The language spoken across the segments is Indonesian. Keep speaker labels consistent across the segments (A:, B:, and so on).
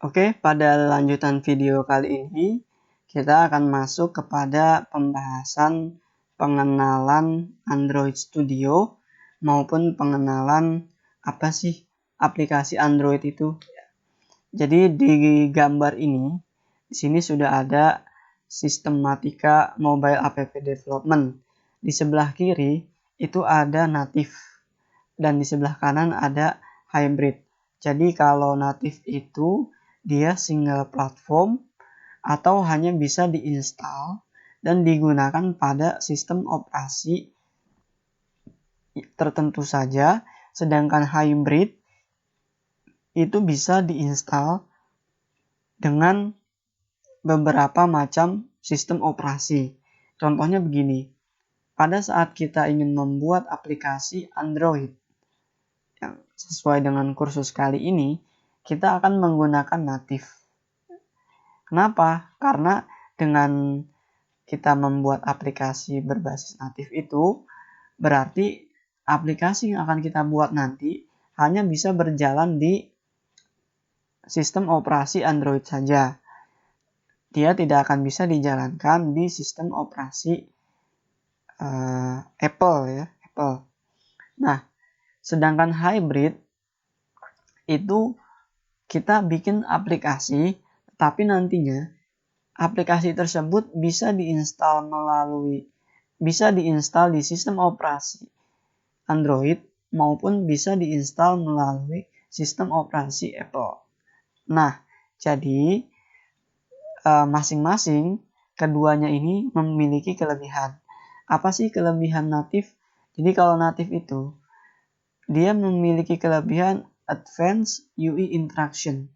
A: Oke, pada lanjutan video kali ini kita akan masuk kepada pembahasan pengenalan Android Studio maupun pengenalan apa sih aplikasi Android itu. Jadi di gambar ini di sini sudah ada sistematika mobile app development. Di sebelah kiri itu ada native dan di sebelah kanan ada hybrid. Jadi kalau native itu dia single platform atau hanya bisa diinstal dan digunakan pada sistem operasi tertentu saja, sedangkan hybrid itu bisa diinstal dengan beberapa macam sistem operasi. Contohnya begini, pada saat kita ingin membuat aplikasi Android yang sesuai dengan kursus kali ini, kita akan menggunakan native. Kenapa? Karena dengan kita membuat aplikasi berbasis native itu, berarti aplikasi yang akan kita buat nanti hanya bisa berjalan di sistem operasi Android saja. Dia tidak akan bisa dijalankan di sistem operasi Apple ya, Apple. Nah, sedangkan hybrid itu kita bikin aplikasi, tapi nantinya aplikasi tersebut bisa diinstal di sistem operasi Android maupun bisa diinstal melalui sistem operasi Apple. Nah, jadi masing-masing keduanya ini memiliki kelebihan. Apa sih kelebihan native? Jadi kalau native itu dia memiliki kelebihan advanced UI interaction.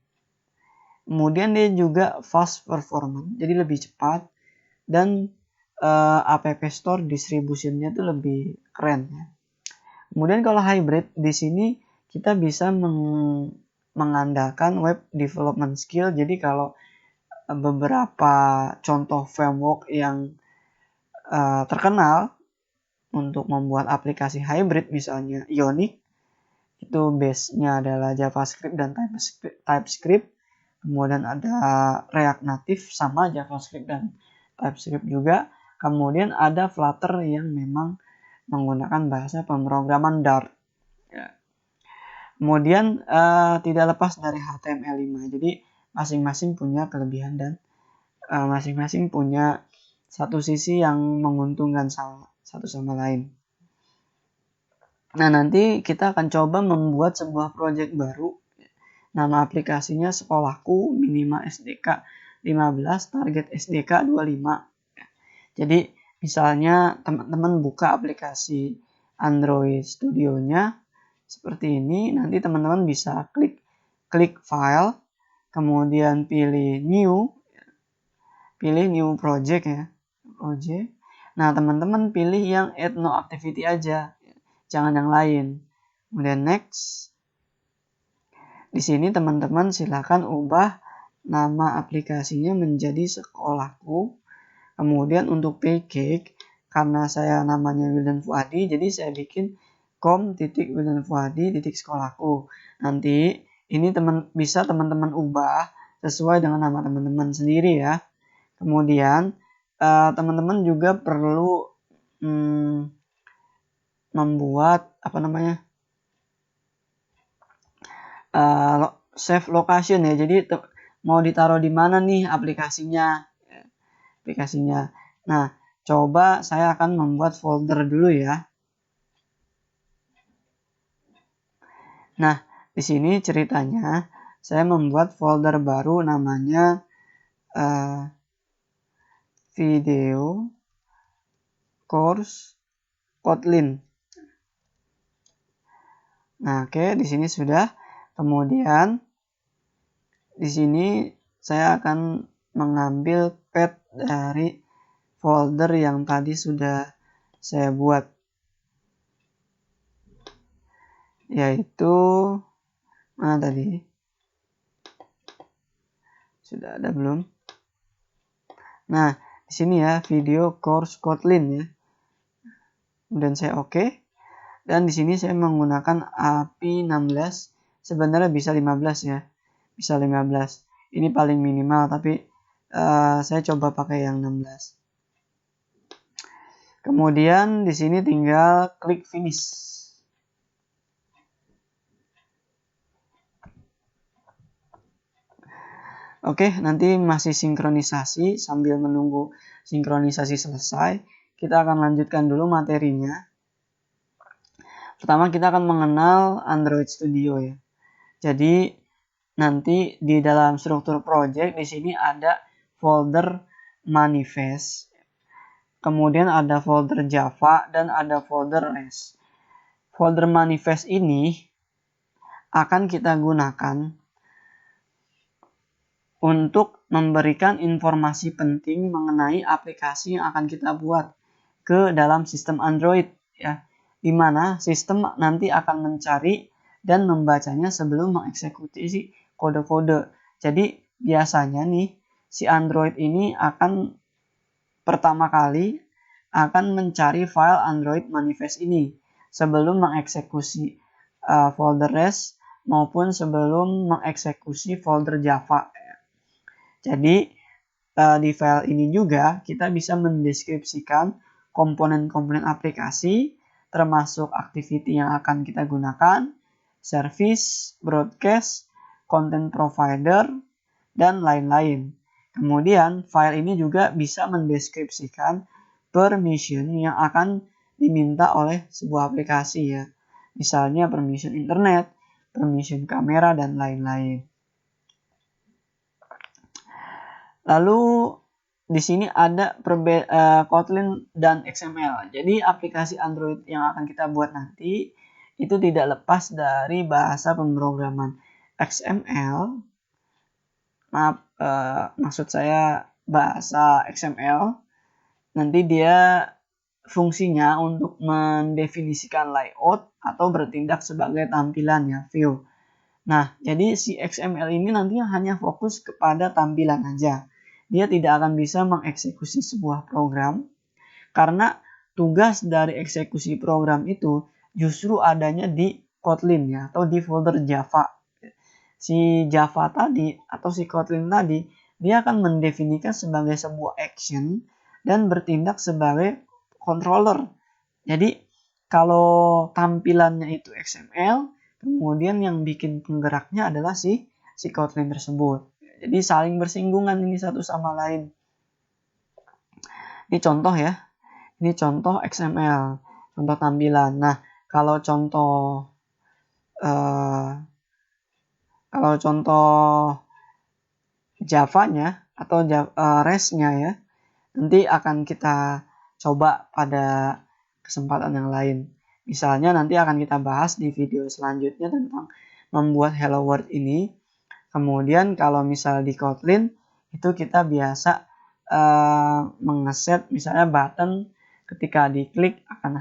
A: Kemudian dia juga fast performance, jadi lebih cepat, dan App Store distributionnya itu lebih keren ya. Kemudian kalau hybrid di sini kita bisa mengandalkan web development skill. Jadi kalau beberapa contoh framework yang terkenal untuk membuat aplikasi hybrid, misalnya Ionic, itu base-nya adalah JavaScript dan TypeScript. Kemudian ada React Native sama JavaScript dan TypeScript juga. Kemudian ada Flutter yang memang menggunakan bahasa pemrograman Dart. Ya. Kemudian tidak lepas dari HTML5. Jadi masing-masing punya kelebihan dan masing-masing punya satu sisi yang menguntungkan satu sama lain. Nah, nanti kita akan coba membuat sebuah project baru. Nama aplikasinya Sekolahku Minima SDK 15, target SDK 25. Jadi misalnya teman-teman buka aplikasi Android Studio-nya seperti ini, nanti teman-teman bisa klik file, kemudian pilih new project ya. Project. Nah, teman-teman pilih yang add no activity aja. Jangan yang lain. Kemudian next. Di sini teman-teman silakan ubah nama aplikasinya menjadi Sekolahku. Kemudian untuk package, karena saya namanya Wildan Fuadi, jadi saya bikin com.wildanfuadi.sekolahku. Nanti ini bisa teman-teman ubah sesuai dengan nama teman-teman sendiri ya. Kemudian teman-teman juga perlu membuat save location ya. Jadi mau ditaruh di mana nih aplikasinya. Nah, coba saya akan membuat folder dulu ya. Nah, di sini ceritanya saya membuat folder baru namanya video course Kotlin. Nah, oke, di sini sudah. Kemudian di sini saya akan mengambil path dari folder yang tadi sudah saya buat, yaitu mana tadi? Sudah ada belum? Nah, di sini ya, video course Kotlin ya. Kemudian saya oke. Dan di sini saya menggunakan API 16. Sebenarnya bisa 15 ya. Bisa 15. Ini paling minimal, tapi saya coba pakai yang 16. Kemudian di sini tinggal klik finish. Oke, nanti masih sinkronisasi. Sambil menunggu sinkronisasi selesai, kita akan lanjutkan dulu materinya. Pertama kita akan mengenal Android Studio ya. Jadi nanti di dalam struktur project di sini ada folder manifest, kemudian ada folder Java dan ada folder REST. Folder manifest ini akan kita gunakan untuk memberikan informasi penting mengenai aplikasi yang akan kita buat ke dalam sistem Android ya, di mana sistem nanti akan mencari dan membacanya sebelum mengeksekusi kode-kode. Jadi biasanya nih si Android ini akan pertama kali akan mencari file Android manifest ini sebelum mengeksekusi folder REST maupun sebelum mengeksekusi folder Java. Jadi di file ini juga kita bisa mendeskripsikan komponen-komponen aplikasi, termasuk activity yang akan kita gunakan, service, broadcast, content provider, dan lain-lain. Kemudian file ini juga bisa mendeskripsikan permission yang akan diminta oleh sebuah aplikasi ya. Misalnya permission internet, permission kamera, dan lain-lain. Lalu di sini ada Kotlin dan XML. Jadi aplikasi Android yang akan kita buat nanti itu tidak lepas dari bahasa pemrograman XML. Maaf, maksud saya bahasa XML. Nanti dia fungsinya untuk mendefinisikan layout atau bertindak sebagai tampilan ya, view. Nah, jadi si XML ini nantinya hanya fokus kepada tampilan aja. Dia tidak akan bisa mengeksekusi sebuah program karena tugas dari eksekusi program itu justru adanya di Kotlin ya, atau di folder Java. Si Java tadi atau si Kotlin tadi dia akan mendefinisikan sebagai sebuah action dan bertindak sebagai controller. Jadi kalau tampilannya itu XML, kemudian yang bikin penggeraknya adalah si Kotlin tersebut. Jadi saling bersinggungan ini satu sama lain. Ini contoh ya. Ini contoh XML, contoh tampilan. Nah, kalau contoh Java-nya atau REST-nya ya, nanti akan kita coba pada kesempatan yang lain. Misalnya nanti akan kita bahas di video selanjutnya tentang membuat Hello World ini. Kemudian kalau misal di Kotlin itu kita biasa mengeset misalnya button ketika diklik akan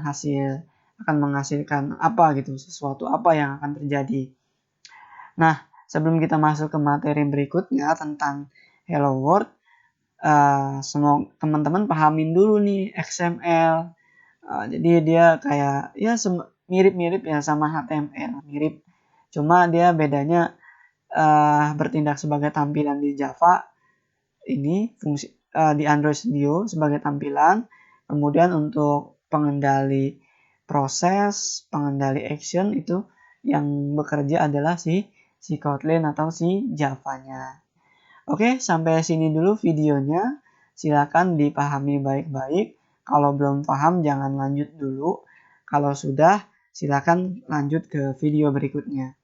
A: menghasilkan apa gitu, sesuatu apa yang akan terjadi. Nah, sebelum kita masuk ke materi berikutnya tentang Hello World, semua teman-teman pahamin dulu nih XML. Jadi dia kayak ya mirip-mirip ya sama HTML, mirip. Cuma dia bedanya bertindak sebagai tampilan di Java ini fungsi di Android Studio sebagai tampilan. Kemudian untuk pengendali proses, pengendali action itu yang bekerja adalah si Kotlin atau si Java-nya. Oke, sampai sini dulu videonya. Silakan dipahami baik-baik. Kalau belum paham jangan lanjut dulu. Kalau sudah, silakan lanjut ke video berikutnya.